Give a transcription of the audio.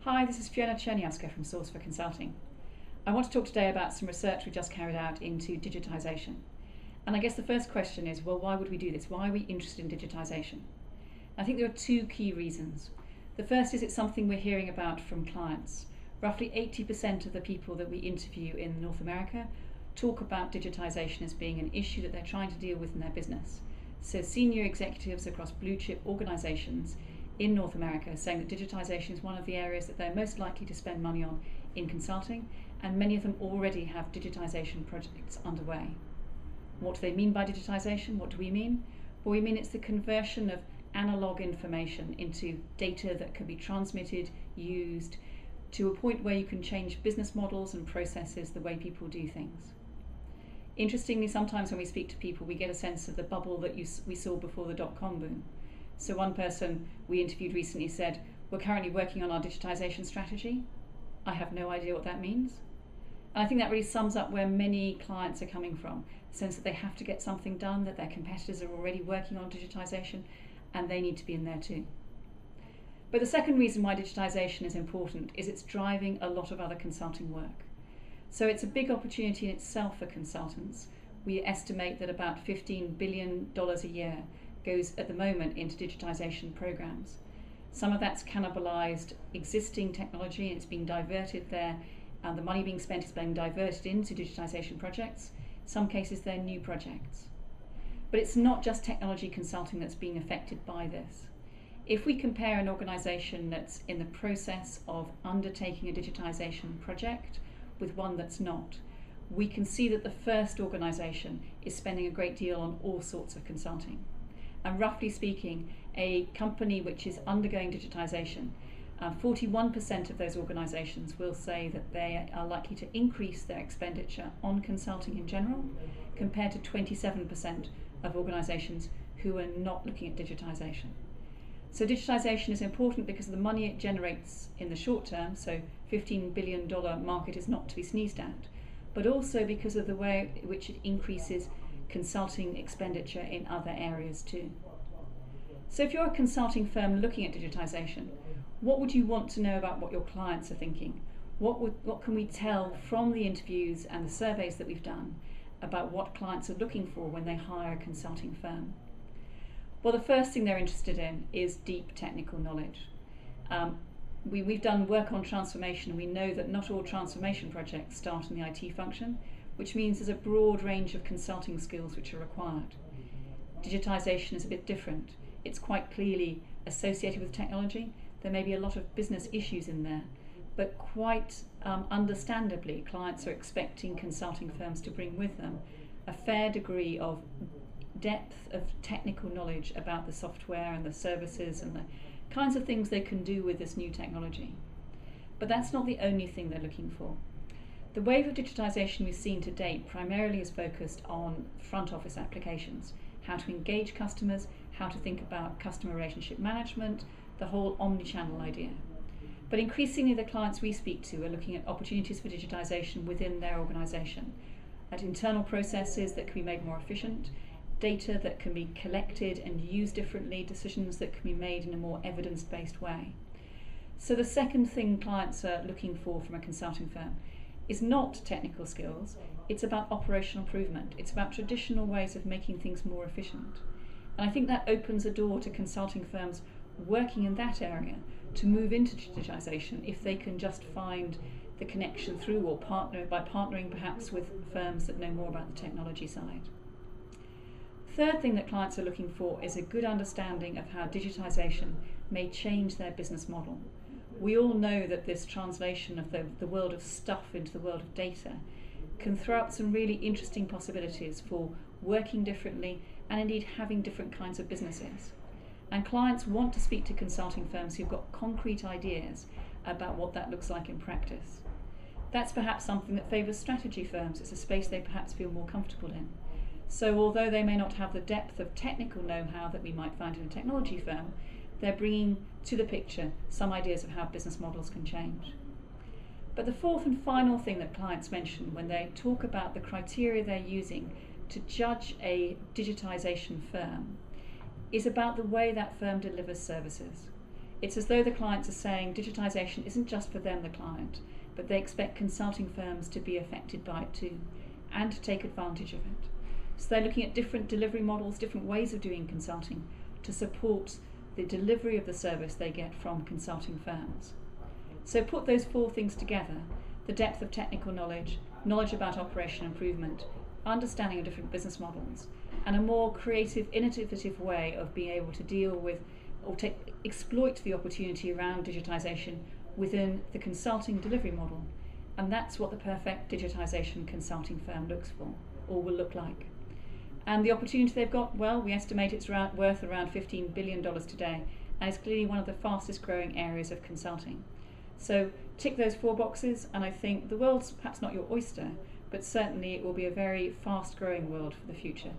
Hi, this is Fiona Cherniawska from Source for Consulting. I want to talk today about some research we just carried out into digitisation. And I guess the first question is, well, why would we do this? Why are we interested in digitisation? I think there are two key reasons. The first is it's something we're hearing about from clients. Roughly 80% of the people that we interview in North America talk about digitisation as being an issue that they're trying to deal with in their business. So senior executives across blue chip organisations in North America saying that digitisation is one of the areas that they're most likely to spend money on in consulting, and many of them already have digitisation projects underway. What do they mean by digitisation? What do we mean? Well, we mean it's the conversion of analogue information into data that can be transmitted, used, to a point where you can change business models and processes the way people do things. Interestingly, sometimes when we speak to people, we get a sense of the bubble that we saw before the dot-com boom. So one person we interviewed recently said, we're currently working on our digitisation strategy. I have no idea what that means. And I think that really sums up where many clients are coming from, the sense that they have to get something done, that their competitors are already working on digitisation, and they need to be in there too. But the second reason why digitisation is important is it's driving a lot of other consulting work. So it's a big opportunity in itself for consultants. We estimate that about $15 billion a year goes at the moment into digitisation programs. Some of that's cannibalised existing technology and it's being diverted there, and the money being spent is being diverted into digitisation projects. In some cases they're new projects. But it's not just technology consulting that's being affected by this. If we compare an organisation that's in the process of undertaking a digitisation project with one that's not, we can see that the first organisation is spending a great deal on all sorts of consulting. And roughly speaking, a company which is undergoing digitisation, 41% of those organisations will say that they are likely to increase their expenditure on consulting in general, compared to 27% of organisations who are not looking at digitisation. So digitisation is important because of the money it generates in the short term, so $15 billion market is not to be sneezed at, but also because of the way in which it increases consulting expenditure in other areas too. So if you're a consulting firm looking at digitisation, what would you want to know about what your clients are thinking? What can we tell from the interviews and the surveys that we've done about what clients are looking for when they hire a consulting firm? Well, the first thing they're interested in is deep technical knowledge. We've done work on transformation, and we know that not all transformation projects start in the IT function, which means there's a broad range of consulting skills which are required. Digitisation is a bit different. It's quite clearly associated with technology. There may be a lot of business issues in there, but quite understandably, clients are expecting consulting firms to bring with them a fair degree of depth of technical knowledge about the software and the services and the kinds of things they can do with this new technology. But that's not the only thing they're looking for. The wave of digitisation we've seen to date primarily is focused on front office applications, how to engage customers, how to think about customer relationship management, the whole omni-channel idea. But increasingly the clients we speak to are looking at opportunities for digitisation within their organisation, at internal processes that can be made more efficient, data that can be collected and used differently, decisions that can be made in a more evidence-based way. So the second thing clients are looking for from a consulting firm is not technical skills, it's about operational improvement. It's about traditional ways of making things more efficient. And I think that opens a door to consulting firms working in that area to move into digitisation if they can just find the connection through or partnering perhaps with firms that know more about the technology side. Third thing that clients are looking for is a good understanding of how digitisation may change their business model. We all know that this translation of the world of stuff into the world of data can throw up some really interesting possibilities for working differently and indeed having different kinds of businesses. And clients want to speak to consulting firms who've got concrete ideas about what that looks like in practice. That's perhaps something that favours strategy firms. It's a space they perhaps feel more comfortable in. So although they may not have the depth of technical know-how that we might find in a technology firm, they're bringing to the picture some ideas of how business models can change. But the fourth and final thing that clients mention when they talk about the criteria they're using to judge a digitisation firm is about the way that firm delivers services. It's as though the clients are saying digitisation isn't just for them, the client, but they expect consulting firms to be affected by it too, and to take advantage of it. So they're looking at different delivery models, different ways of doing consulting to support the delivery of the service they get from consulting firms. So put those four things together: the depth of technical knowledge, knowledge about operation improvement, understanding of different business models, and a more creative, innovative way of being able to deal with or exploit the opportunity around digitisation within the consulting delivery model. And that's what the perfect digitisation consulting firm looks for, or will look like. And the opportunity they've got, well, we estimate it's worth around $15 billion today, and it's clearly one of the fastest growing areas of consulting. So tick those four boxes, and I think the world's perhaps not your oyster, but certainly it will be a very fast growing world for the future.